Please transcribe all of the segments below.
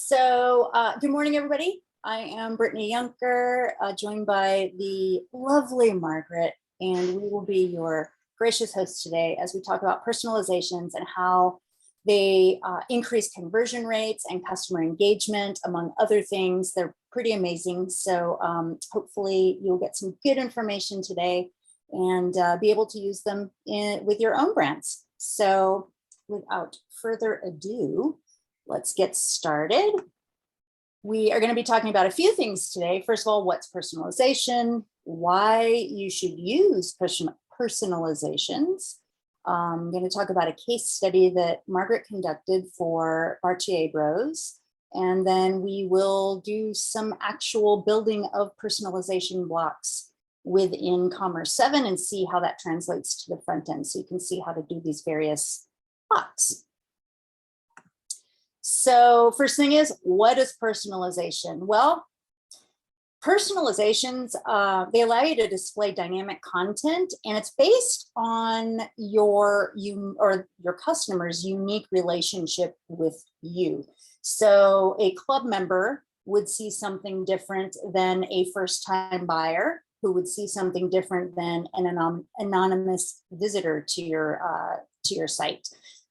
Good morning, everybody. I am Brittany Yunker, joined by the lovely Margaret, and we will be your gracious hosts today as we talk about personalizations and how they increase conversion rates and customer engagement, among other things. They're pretty amazing. So hopefully you'll get some good information today and be able to use them with your own brands. So without further ado, let's get started. We are going to be talking about a few things today. First of all, what's personalization, why you should use personalizations. I'm going to talk about a case study that Margaret conducted for Bartier Bros. And then we will do some actual building of personalization blocks within Commerce7 and see how that translates to the front end. So you can see how to do these various blocks. So first thing is, what is personalization? Well, personalizations, they allow you to display dynamic content, and it's based on your customer's unique relationship with you. So a club member would see something different than a first-time buyer, who would see something different than an anonymous visitor to your site.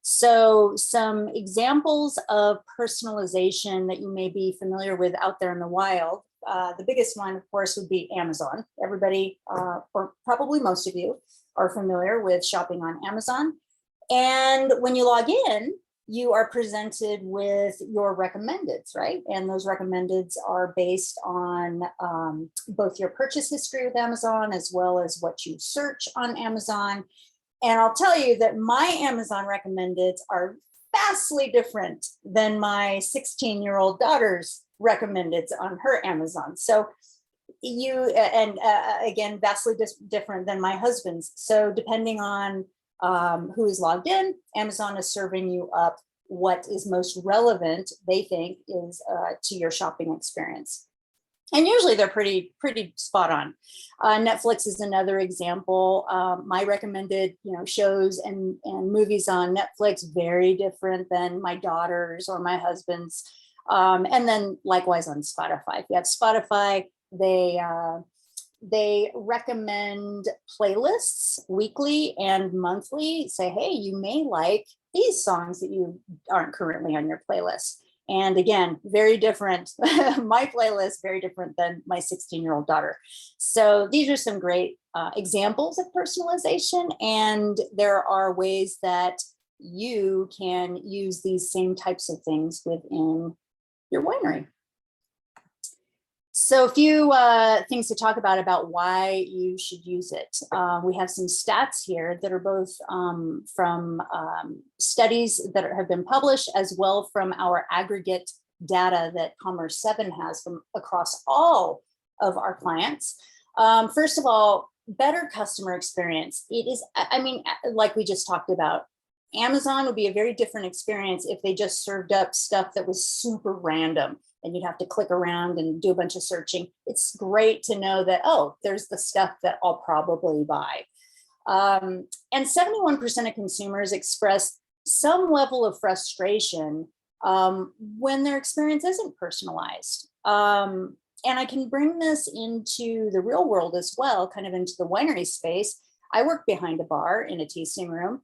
So some examples of personalization that you may be familiar with out there in the wild. The biggest one, of course, would be Amazon. Everybody, or probably most of you, are familiar with shopping on Amazon. And when you log in, you are presented with your recommendeds, right? And those recommendeds are based on both your purchase history with Amazon as well as what you search on Amazon. And I'll tell you that my Amazon recommendeds are vastly different than my 16-year-old daughter's recommendeds on her Amazon. So again, vastly different than my husband's. So depending on who is logged in, Amazon is serving you up what is most relevant, they think, is to your shopping experience. And usually they're pretty spot on. Netflix is another example. My recommended shows and movies on Netflix, very different than my daughter's or my husband's. And then likewise on Spotify. If you have Spotify, they recommend playlists weekly and monthly. Say, hey, you may like these songs that you aren't currently on your playlist. And again, very different. My playlist, very different than my 16-year-old daughter. So these are some great examples of personalization. And there are ways that you can use these same types of things within your winery. So a few things to talk about why you should use it. We have some stats here that are both from studies that have been published, as well from our aggregate data that Commerce7 has from across all of our clients. First of all, better customer experience. It is, I mean, like we just talked about, Amazon would be a very different experience if they just served up stuff that was super random and you'd have to click around and do a bunch of searching. It's great to know that, oh, there's the stuff that I'll probably buy. And 71% of consumers express some level of frustration when their experience isn't personalized. And I can bring this into the real world as well, kind of into the winery space. I work behind a bar in a tasting room.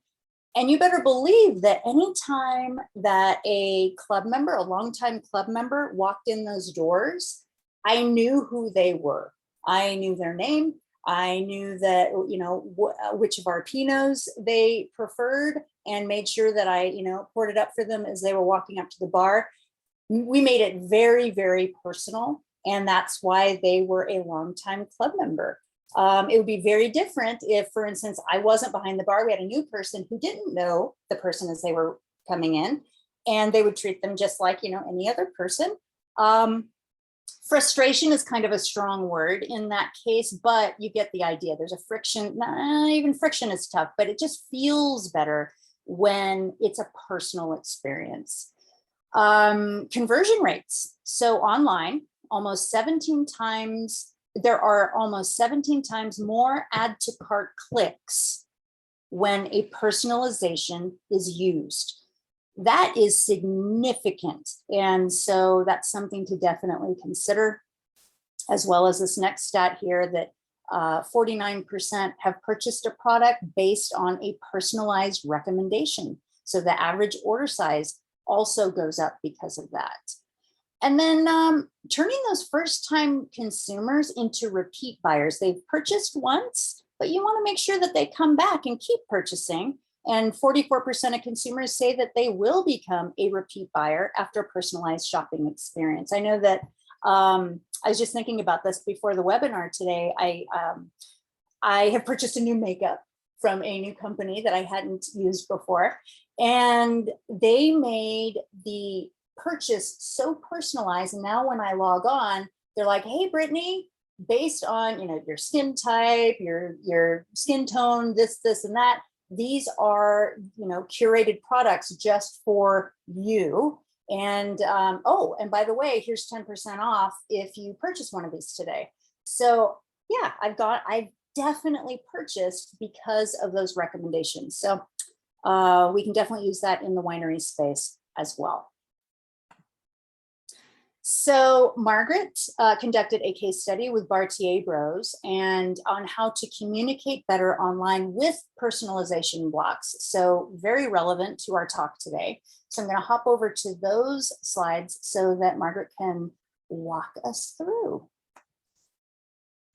And you better believe that anytime that a club member, a longtime club member, walked in those doors, I knew who they were. I knew their name. I knew that, which of our Pinots they preferred, and made sure that I, poured it up for them as they were walking up to the bar. We made it very, very personal. And that's why they were a longtime club member. It would be very different if, for instance, I wasn't behind the bar. We had a new person who didn't know the person as they were coming in, and they would treat them just like, any other person. Frustration is kind of a strong word in that case, but you get the idea. There's a friction. Even friction is tough, but it just feels better when it's a personal experience. Conversion rates. So online, there are almost 17 times more add to cart clicks when a personalization is used. That is significant. And so that's something to definitely consider, as well as this next stat here that 49% have purchased a product based on a personalized recommendation. So the average order size also goes up because of that. And then turning those first-time consumers into repeat buyers. They've purchased once, but you want to make sure that they come back and keep purchasing. And 44% of consumers say that they will become a repeat buyer after a personalized shopping experience. I know that I was just thinking about this before the webinar today. I have purchased a new makeup from a new company that I hadn't used before, and they made the purchase so personalized. And now when I log on, they're like, "Hey, Brittany, based on your skin type, your skin tone, this, and that, these are curated products just for you. And oh, and by the way, here's 10% off if you purchase one of these today." So yeah, I've definitely purchased because of those recommendations. So we can definitely use that in the winery space as well. So Margaret conducted a case study with Bartier Bros and on how to communicate better online with personalization blocks. So very relevant to our talk today. So I'm going to hop over to those slides so that Margaret can walk us through.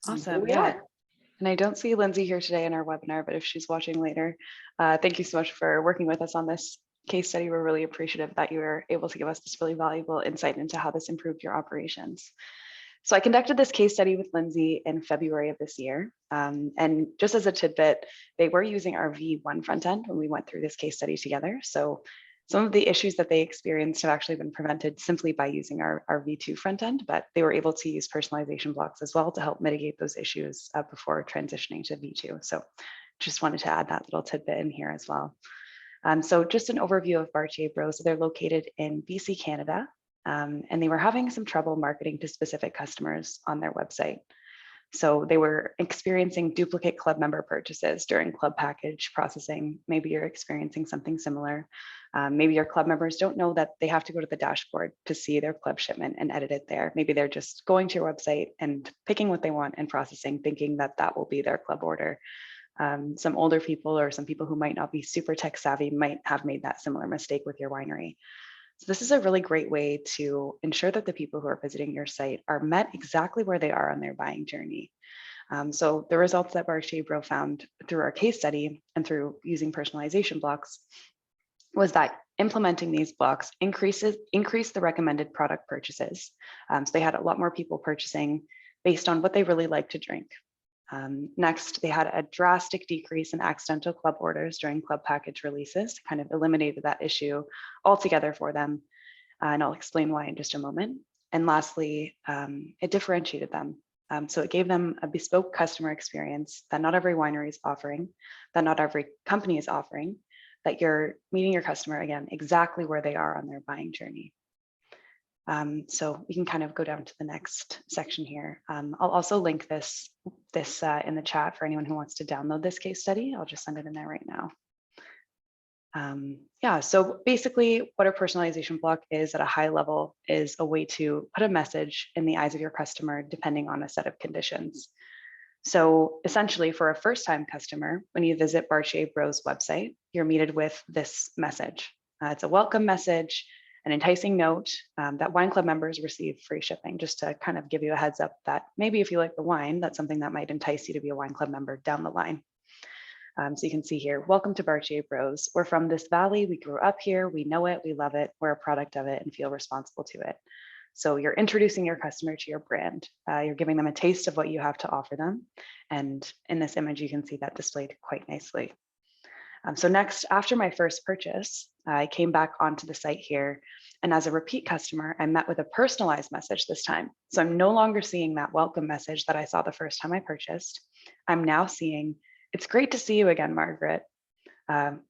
Awesome. Yeah. And I don't see Lindsay here today in our webinar, but if she's watching later, thank you so much for working with us on this case study. We're really appreciative that you were able to give us this really valuable insight into how this improved your operations. So I conducted this case study with Lindsay in February of this year. And just as a tidbit, they were using our V1 front end when we went through this case study together. So some of the issues that they experienced have actually been prevented simply by using our V2 front end, but they were able to use personalization blocks as well to help mitigate those issues before transitioning to V2. So just wanted to add that little tidbit in here as well. So just an overview of Bartier Bros. They're located in BC, Canada, and they were having some trouble marketing to specific customers on their website. So they were experiencing duplicate club member purchases during club package processing. Maybe you're experiencing something similar. Maybe your club members don't know that they have to go to the dashboard to see their club shipment and edit it there. Maybe they're just going to your website and picking what they want and processing, thinking that that will be their club order. Some older people or some people who might not be super tech savvy might have made that similar mistake with your winery. So this is a really great way to ensure that the people who are visiting your site are met exactly where they are on their buying journey. So the results that Bartier Bros found through our case study and through using personalization blocks was that implementing these blocks increased the recommended product purchases. So they had a lot more people purchasing based on what they really like to drink. Next, they had a drastic decrease in accidental club orders during club package releases, kind of eliminated that issue altogether for them. And I'll explain why in just a moment. And lastly, it differentiated them. So it gave them a bespoke customer experience that not every winery is offering, that not every company is offering, that you're meeting your customer again, exactly where they are on their buying journey. So we can kind of go down to the next section here. I'll also link this in the chat for anyone who wants to download this case study. I'll just send it in there right now. Yeah, so basically what a personalization block is at a high level is a way to put a message in the eyes of your customer depending on a set of conditions. So essentially for a first-time customer, when you visit Bartier Bros website, you're greeted with this message. It's a welcome message, an enticing note that wine club members receive free shipping, just to kind of give you a heads up that maybe if you like the wine, that's something that might entice you to be a wine club member down the line. So you can see here, welcome to Bartier Bros. We're from this valley, we grew up here, we know it, we love it, we're a product of it and feel responsible to it. So you're introducing your customer to your brand. You're giving them a taste of what you have to offer them. And in this image, you can see that displayed quite nicely. So next, after my first purchase, I came back onto the site here. And as a repeat customer, I met with a personalized message this time. So I'm no longer seeing that welcome message that I saw the first time I purchased. I'm now seeing, it's great to see you again, Margaret.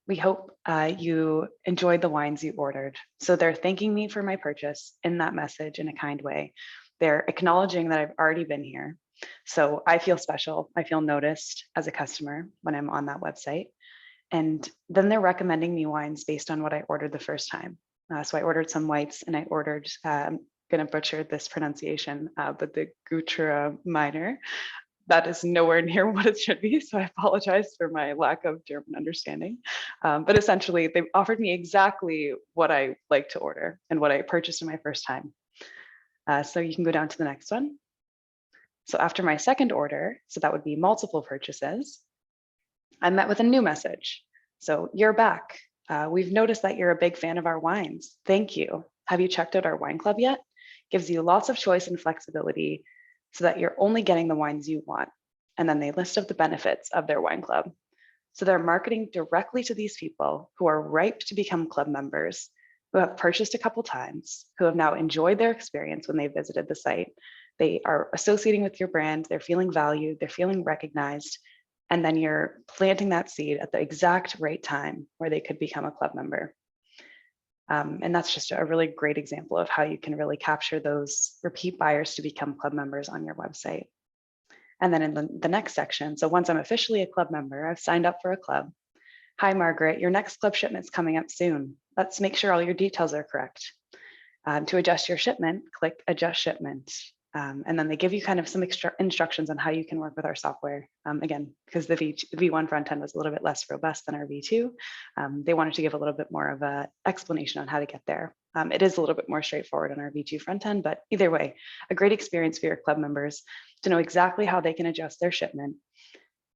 We hope you enjoyed the wines you ordered. So they're thanking me for my purchase in that message in a kind way. They're acknowledging that I've already been here. So I feel special. I feel noticed as a customer when I'm on that website. And then they're recommending me wines based on what I ordered the first time. So I ordered some whites, and I ordered, I'm going to butcher this pronunciation, but the Gutra Minor. That is nowhere near what it should be. So I apologize for my lack of German understanding. But essentially, they offered me exactly what I like to order and what I purchased in my first time. So you can go down to the next one. So after my second order, so that would be multiple purchases, I met with a new message. So you're back. We've noticed that you're a big fan of our wines. Thank you. Have you checked out our wine club yet? Gives you lots of choice and flexibility so that you're only getting the wines you want. And then they list out the benefits of their wine club. So they're marketing directly to these people who are ripe to become club members, who have purchased a couple times, who have now enjoyed their experience when they visited the site. They are associating with your brand, they're feeling valued, they're feeling recognized, and then you're planting that seed at the exact right time where they could become a club member. And that's just a really great example of how you can really capture those repeat buyers to become club members on your website. And then in the next section, so once I'm officially a club member, I've signed up for a club. Hi, Margaret, your next club shipment's coming up soon. Let's make sure all your details are correct. To adjust your shipment, click Adjust Shipment. And then they give you kind of some extra instructions on how you can work with our software. Again, because the V1 front end was a little bit less robust than our V2, they wanted to give a little bit more of an explanation on how to get there. It is a little bit more straightforward on our V2 front end, but either way, a great experience for your club members to know exactly how they can adjust their shipment.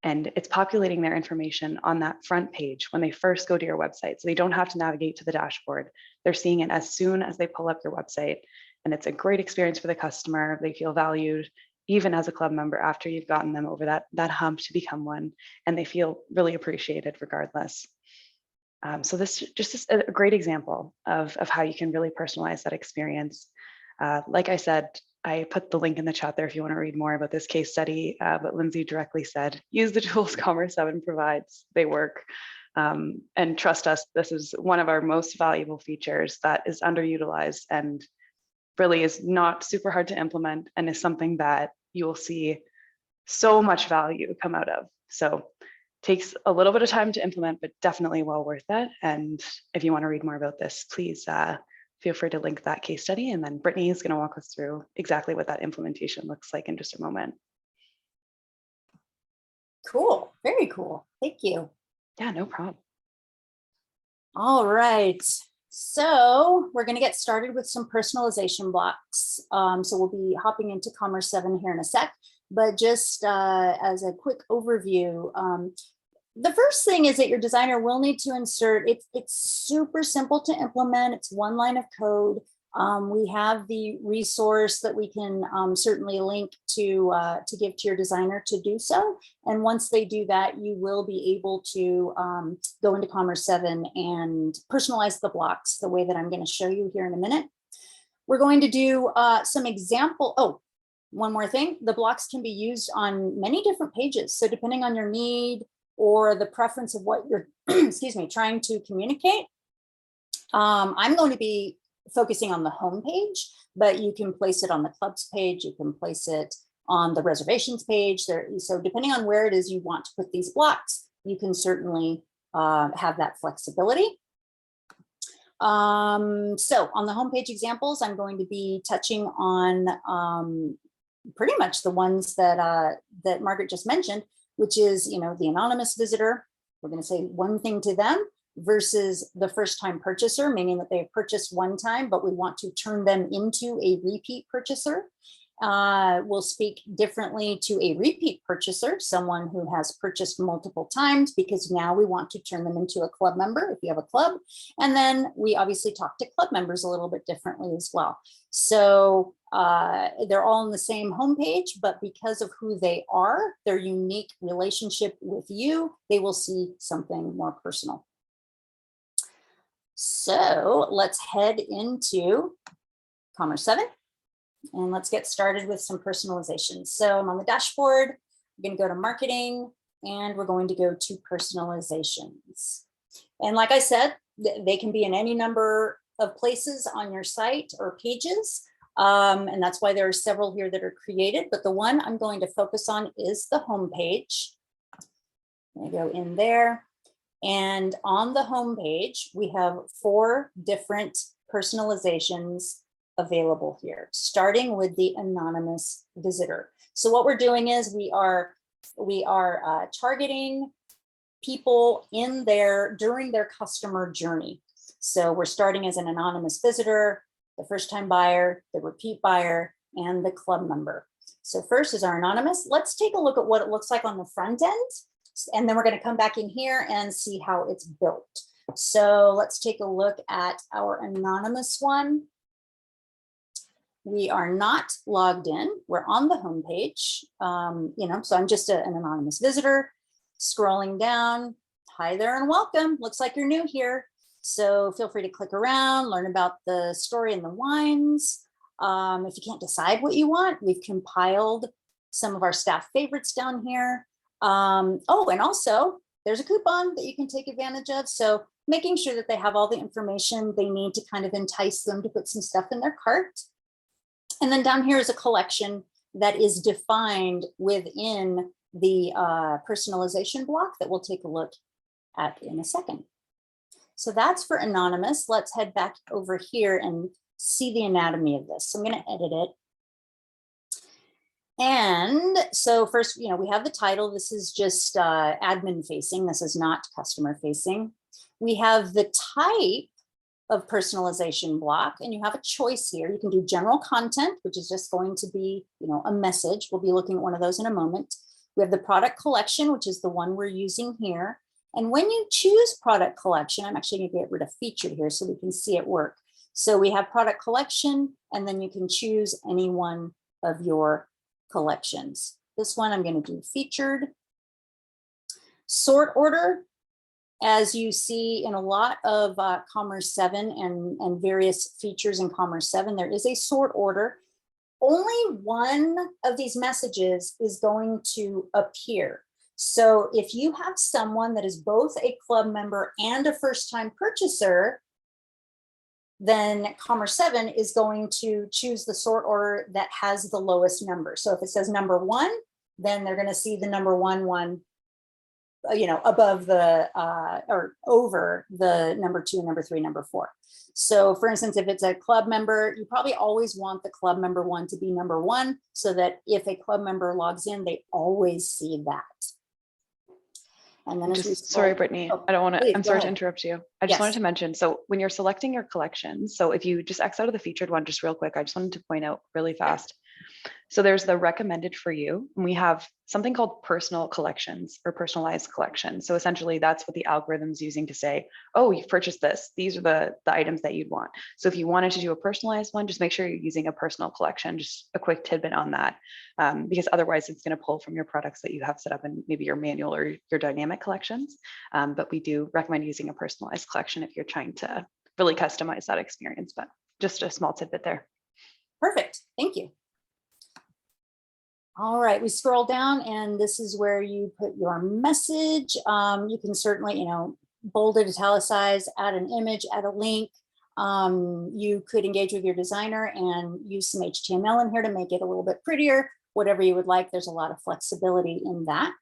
And it's populating their information on that front page when they first go to your website. So they don't have to navigate to the dashboard. They're seeing it as soon as they pull up your website. And it's a great experience for the customer. They feel valued, even as a club member, after you've gotten them over that hump to become one. And they feel really appreciated regardless. So this just is a great example of how you can really personalize that experience. Like I said, I put the link in the chat there if you want to read more about this case study, but Lindsay directly said, use the tools Commerce7 provides, they work. And trust us, this is one of our most valuable features that is underutilized and really is not super hard to implement and is something that you will see so much value come out of. So takes a little bit of time to implement, but definitely well worth it. And if you want to read more about this, please feel free to link that case study. And then Brittany is going to walk us through exactly what that implementation looks like in just a moment. Cool. Very cool. Thank you. Yeah, no problem. All right. So we're going to get started with some personalization blocks. So we'll be hopping into Commerce7 here in a sec, but just as a quick overview, the first thing is that your designer will need to insert, it's super simple to implement. It's one line of code. We have the resource that we can certainly link to give to your designer to do so. And once they do that, you will be able to go into Commerce7 and personalize the blocks the way that I'm going to show you here in a minute. We're going to do some example. Oh, one more thing. The blocks can be used on many different pages. So depending on your need or the preference of what you're, excuse me, trying to communicate, I'm going to be focusing on the home page, but you can place it on the clubs page. You can place it on the reservations page there. So depending on where it is you want to put these blocks, you can certainly have that flexibility. So on the homepage examples, I'm going to be touching on pretty much the ones that that Margaret just mentioned, which is, you know, the anonymous visitor. We're going to say one thing to them versus the first time purchaser, meaning that they've purchased one time, but we want to turn them into a repeat purchaser. We'll speak differently to a repeat purchaser, someone who has purchased multiple times, because now we want to turn them into a club member if you have a club. And then we obviously talk to club members a little bit differently as well. So they're all on the same homepage, but because of who they are, their unique relationship with you, they will see something more personal. So let's head into Commerce7 and let's get started with some personalization. So I'm on the dashboard. I'm going to go to marketing and we're going to go to personalizations. And like I said, they can be in any number of places on your site or pages. And that's why there are several here that are created. But the one I'm going to focus on is the home page. I'm going to go in there. And on the home page, we have 4 different personalizations available here, starting with the anonymous visitor. So what we're doing is we are targeting people during their customer journey. So we're starting as an anonymous visitor, the first-time buyer, the repeat buyer, and the club member. So first is our anonymous. Let's take a look at what it looks like on the front end. And then we're going to come back in here and see how it's built. So let's take a look at our anonymous one. We are not logged in. We're on the home page. So I'm just an anonymous visitor. Scrolling down. Hi there and welcome. Looks like you're new here. So feel free to click around, learn about the story and the wines. If you can't decide what you want, we've compiled some of our staff favorites down here. And also there's a coupon that you can take advantage of. So making sure that they have all the information they need to kind of entice them to put some stuff in their cart. And then down here is a collection that is defined within the personalization block that we'll take a look at in a second. So that's for anonymous. Let's head back over here and see the anatomy of this. So I'm going to edit it. And so first, we have the title. This is just admin facing. This is not customer facing. We have the type of personalization block, and you have a choice here. You can do general content, which is just going to be, a message. We'll be looking at one of those in a moment. We have the product collection, which is the one we're using here. And when you choose product collection, I'm actually going to get rid of featured here so we can see it work. So we have product collection, and then you can choose any one of your collections. This one I'm going to do featured. Sort order, as you see in a lot of Commerce7 and various features in Commerce7, there is a sort order. Only one of these messages is going to appear. So if you have someone that is both a club member and a first-time purchaser, then Commerce7 is going to choose the sort order that has the lowest number. So if it says number 1, then they're going to see the number 1 above the or over the number 2, number 3, number 4. So for instance, if it's a club member, you probably always want the club member 1 to be number 1 so that if a club member logs in, they always see that. And then sorry, Brittany, I don't want to, I'm sorry to interrupt you. I just wanted Yes. to mention, so when you're selecting your collections, so if you just X out of the featured one, just real quick, I just wanted to point out really fast. So there's the recommended for you, and we have something called personal collections or personalized collections. So essentially that's what the algorithm's using to say, oh, you've purchased this. These are the items that you'd want. So if you wanted to do a personalized one, just make sure you're using a personal collection. Just a quick tidbit on that, because otherwise it's going to pull from your products that you have set up in maybe your manual or your dynamic collections. But we do recommend using a personalized collection if you're trying to really customize that experience, but just a small tidbit there. Perfect. Thank you. All right, we scroll down and this is where you put your message. You can certainly, bold it, italicize, add an image, add a link. You could engage with your designer and use some HTML in here to make it a little bit prettier, whatever you would like. There's a lot of flexibility in that.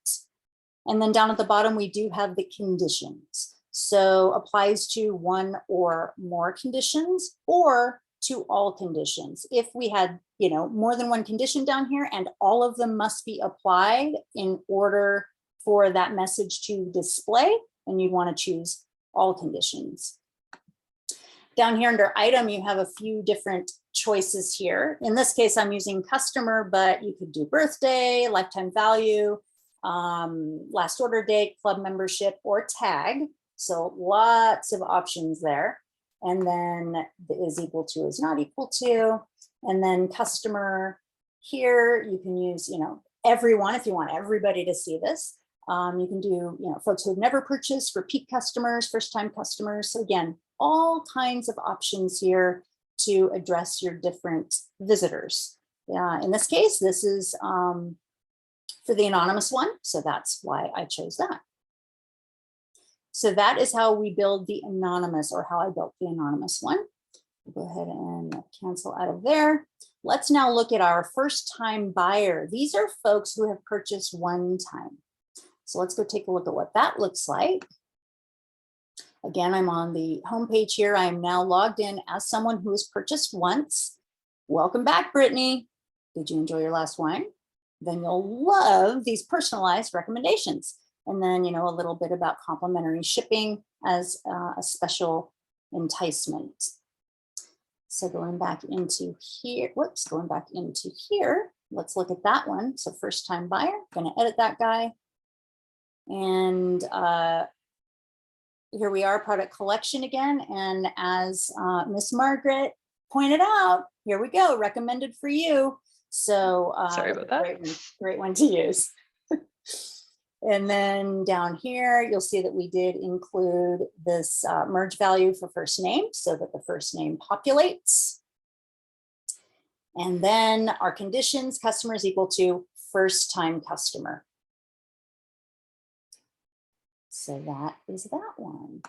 And then down at the bottom, we do have the conditions. So applies to one or more conditions or to all conditions. If we had, more than one condition down here and all of them must be applied in order for that message to display, then you'd want to choose all conditions. Down here under item, you have a few different choices here. In this case, I'm using customer, but you could do birthday, lifetime value, last order date, club membership, or tag. So lots of options there. And then the is equal to, is not equal to, and then customer here, you can use, everyone, if you want everybody to see this. You can do, folks who have never purchased, repeat customers, first-time customers. So again, all kinds of options here to address your different visitors. In this case, this is for the anonymous one. So that's why I chose that. So that is how we build the anonymous, or how I built the anonymous one. We'll go ahead and cancel out of there. Let's now look at our first time buyer. These are folks who have purchased one time. So let's go take a look at what that looks like. Again, I'm on the homepage here. I am now logged in as someone who has purchased once. Welcome back, Brittany. Did you enjoy your last wine? Then you'll love these personalized recommendations. And then, a little bit about complimentary shipping as a special enticement. So going back into here, let's look at that one. So first time buyer, going to edit that guy. And here we are, product collection again. And as Miss Margaret pointed out, here we go, recommended for you. So sorry about that. Great one to use. And then down here, you'll see that we did include this merge value for first name so that the first name populates. And then our conditions, customer is equal to first time customer. So that is that one.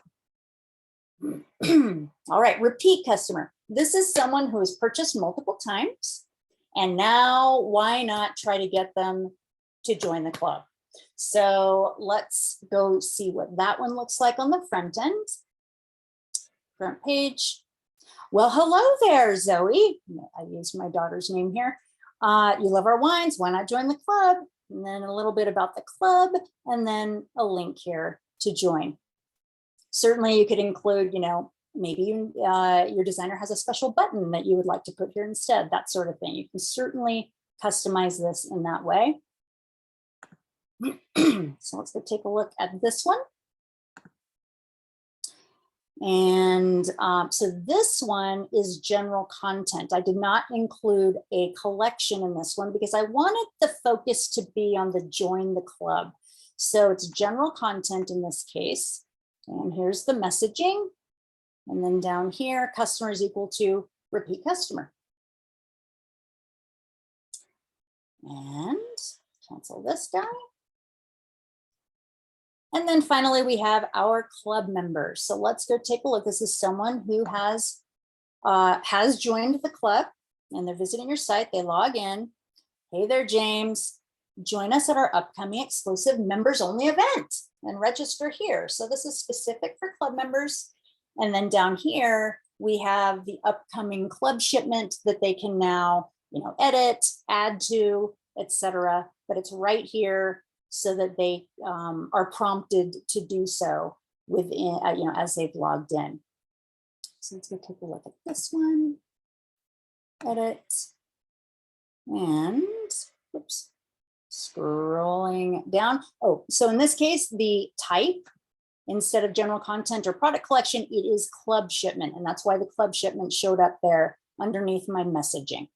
All right, repeat customer. This is someone who has purchased multiple times. And now why not try to get them to join the club? So let's go see what that one looks like on the front end. Front page. Well, hello there, Zoe. I used my daughter's name here. You love our wines. Why not join the club? And then a little bit about the club, and then a link here to join. Certainly you could include, maybe your designer has a special button that you would like to put here instead, that sort of thing. You can certainly customize this in that way. So let's go take a look at this one. And so this one is general content. I did not include a collection in this one because I wanted the focus to be on the join the club. So it's general content in this case. And here's the messaging. And then down here, customer is equal to repeat customer. And cancel this guy. And then finally, we have our club members. So let's go take a look. This is someone who has joined the club and they're visiting your site. They log in. Hey there, James. Join us at our upcoming exclusive members only event and register here. So this is specific for club members. And then down here, we have the upcoming club shipment that they can now, edit, add to, etc. But it's right here so that they are prompted to do so within, as they've logged in. So let's go take a look at this one. Edit. And, oops, scrolling down. Oh, so in this case, the type, instead of general content or product collection, it is club shipment. And that's why the club shipment showed up there underneath my messaging.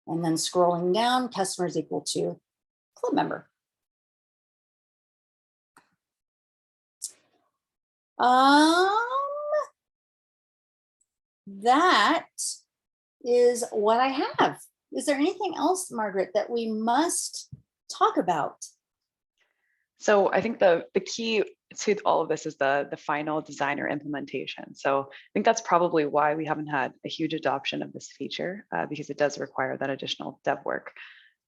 And then scrolling down, customer is equal to club member. That is what I have. Is there anything else, Margaret, that we must talk about? So I think the key to all of this is the final designer implementation. So I think that's probably why we haven't had a huge adoption of this feature, because it does require that additional dev work.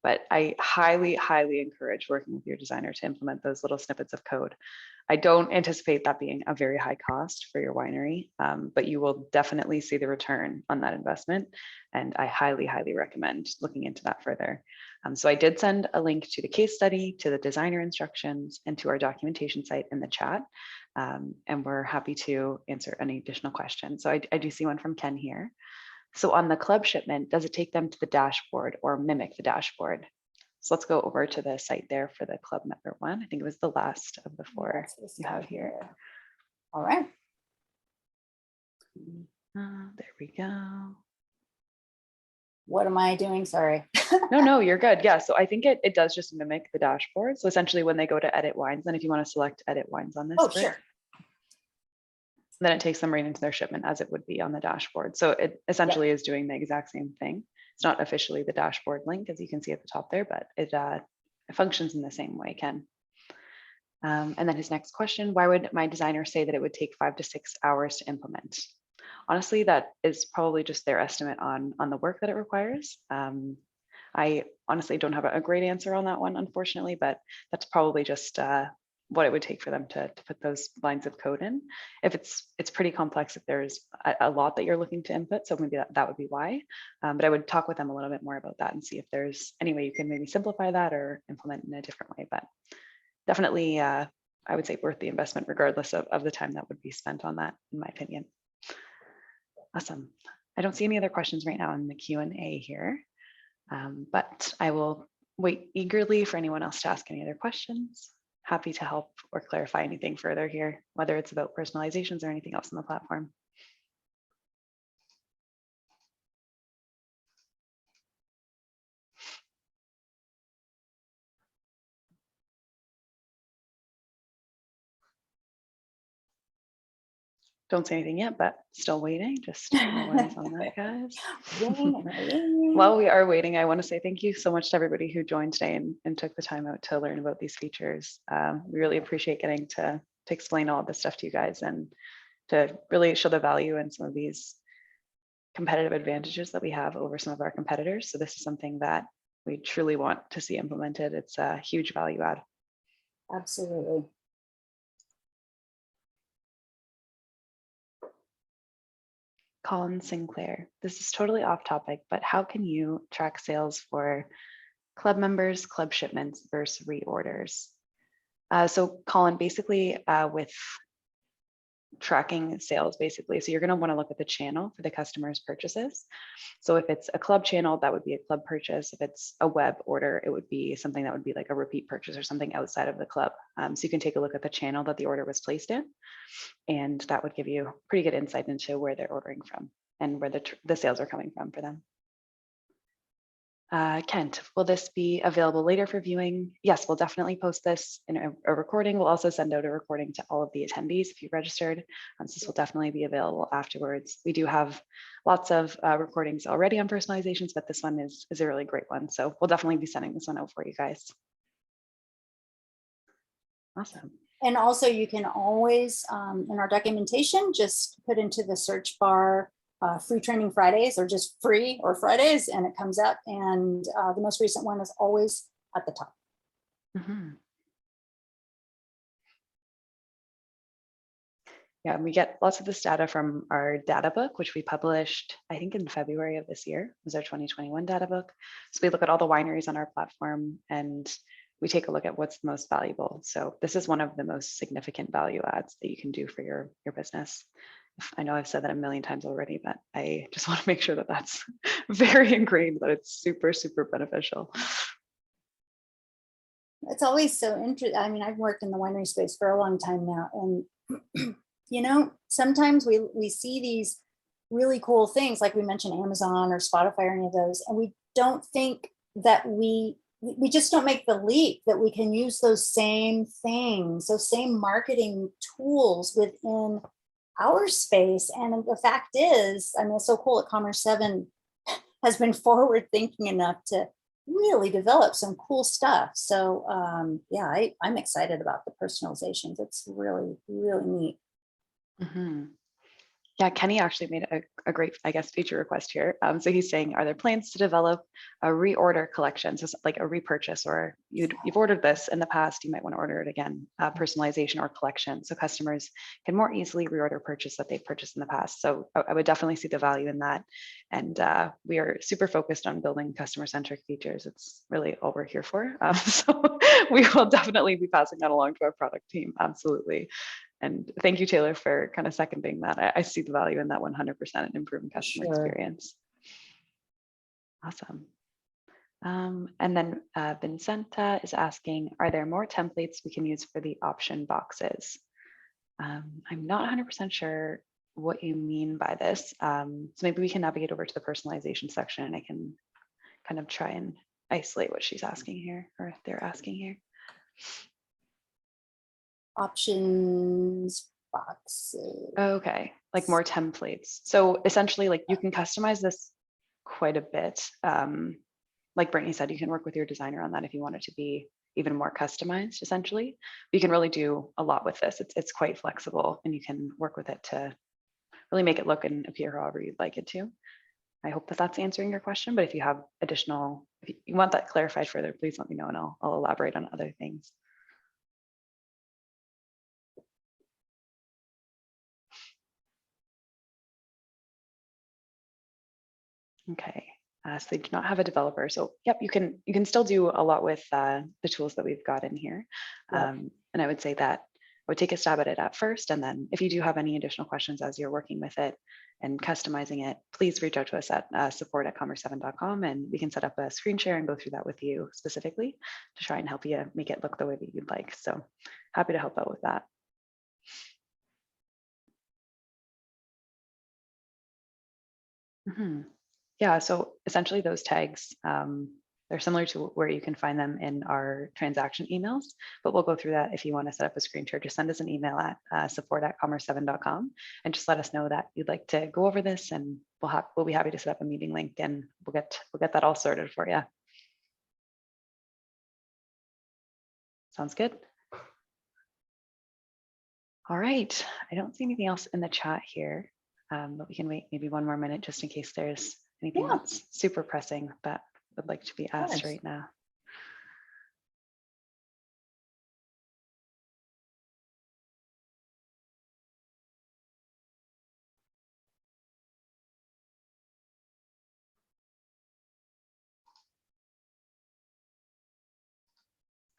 But I highly, highly encourage working with your designer to implement those little snippets of code. I don't anticipate that being a very high cost for your winery, but you will definitely see the return on that investment. And I highly, highly recommend looking into that further. So I did send a link to the case study, to the designer instructions, and to our documentation site in the chat. And we're happy to answer any additional questions. So I do see one from Ken here. So on the club shipment, does it take them to the dashboard or mimic the dashboard? So let's go over to the site there for the club member one. I think it was the last of the four you have here. All right. There we go. What am I doing? Sorry. No, you're good. Yeah, so I think it does just mimic the dashboard. So essentially when they go to edit wines, then if you want to select edit wines on this. Oh, sure. Then it takes them right into their shipment as it would be on the dashboard. So it essentially is doing the exact same thing. It's not officially the dashboard link, as you can see at the top there, but it functions in the same way, Ken. And then his next question, why would my designer say that it would take 5 to 6 hours to implement? Honestly, that is probably just their estimate on the work that it requires. I honestly don't have a great answer on that one, unfortunately, but that's probably just what it would take for them to put those lines of code in. If it's pretty complex, if there's a lot that you're looking to input, so maybe that would be why. But I would talk with them a little bit more about that and see if there's any way you can maybe simplify that or implement in a different way. But definitely, I would say worth the investment regardless of the time that would be spent on that, in my opinion. Awesome. I don't see any other questions right now in the Q&A here, but I will wait eagerly for anyone else to ask any other questions. Happy to help or clarify anything further here, whether it's about personalizations or anything else on the platform. Don't say anything yet, but still waiting. Just no worries on that, guys. While we are waiting, I want to say thank you so much to everybody who joined today and took the time out to learn about these features. We really appreciate getting to explain all of this stuff to you guys and to really show the value in some of these competitive advantages that we have over some of our competitors. So this is something that we truly want to see implemented. It's a huge value add. Absolutely. Colin Sinclair, this is totally off topic, but how can you track sales for club members, club shipments versus reorders? So Colin, basically with tracking sales, basically, so you're going to want to look at the channel for the customer's purchases. So if it's a club channel, that would be a club purchase. If it's a web order, it would be something that would be like a repeat purchase or something outside of the club. So you can take a look at the channel that the order was placed in, and that would give you pretty good insight into where they're ordering from and where the sales are coming from for them. Kent, will this be available later for viewing? Yes, we'll definitely post this in a recording. We'll also send out a recording to all of the attendees if you registered. So this will definitely be available afterwards. We do have lots of recordings already on personalizations, but this one is a really great one. So we'll definitely be sending this one out for you guys. Awesome. And also you can always, in our documentation, just put into the search bar free training Fridays or just free or Fridays, and it comes up. And the most recent one is always at the top. Mm-hmm. Yeah, and we get lots of this data from our data book, which we published, I think in February of this year, was our 2021 data book. So we look at all the wineries on our platform and we take a look at what's the most valuable. So this is one of the most significant value adds that you can do for your business. I know I've said that a million times already, but I just want to make sure that that's very ingrained, that it's super, super beneficial. It's always so interesting. I mean, I've worked in the winery space for a long time now, and you know, sometimes we see these really cool things, like we mentioned Amazon or Spotify or any of those, and we don't think that we just don't make the leap that we can use those same things, those same marketing tools within our space. And the fact is, I mean, it's so cool that Commerce7 has been forward thinking enough to really develop some cool stuff. So yeah, I'm excited about the personalizations. It's really, really neat. Mm-hmm. Yeah, Kenny actually made a great, I guess, feature request here. So he's saying, are there plans to develop a reorder collection? So like a repurchase, or you've ordered this in the past, you might want to order it again, personalization or collection. So customers can more easily reorder purchase that they've purchased in the past. So I would definitely see the value in that. And we are super focused on building customer-centric features. It's really all we're here for. So we will definitely be passing that along to our product team. Absolutely. And thank you, Taylor, for kind of seconding that. I see the value in that 100% in improving customer experience. Awesome. And then Vincenta is asking, are there more templates we can use for the option boxes? I'm not 100% sure what you mean by this. So maybe we can navigate over to the personalization section and I can kind of try and isolate what she's asking here, or if they're asking here. Options boxes. Okay, like more templates. So essentially, like you can customize this quite a bit. Like Brittany said, you can work with your designer on that if you want it to be even more customized, essentially. You can really do a lot with this. It's quite flexible and you can work with it to really make it look and appear however you'd like it to. I hope that that's answering your question, but if you have additional, if you want that clarified further, please let me know and I'll elaborate on other things. Okay. So they do not have a developer. So yep, you can still do a lot with the tools that we've got in here. Yep. And I would say that I would take a stab at it at first. And then if you do have any additional questions as you're working with it and customizing it, please reach out to us at support@commerce7.com and we can set up a screen share and go through that with you specifically to try and help you make it look the way that you'd like. So happy to help out with that. Yeah, so essentially those tags, they're similar to where you can find them in our transaction emails, but we'll go through that. If you want to set up a screen share, just send us an email at support@commerce7.com and just let us know that you'd like to go over this, and we'll be happy to set up a meeting link and we'll get that all sorted for you. Sounds good. All right, I don't see anything else in the chat here, but we can wait maybe one more minute just in case there's anything that's super pressing that would like to be asked right now.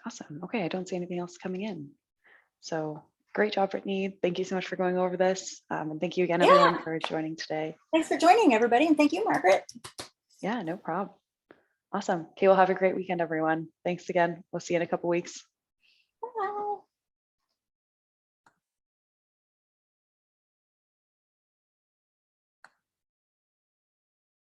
Awesome. Okay, I don't see anything else coming in. So great job, Brittany. Thank you so much for going over this. And thank you again, everyone, for joining today. Thanks for joining, everybody. And thank you, Margaret. Yeah, no problem. Awesome. Okay, well, have a great weekend, everyone. Thanks again. We'll see you in a couple weeks.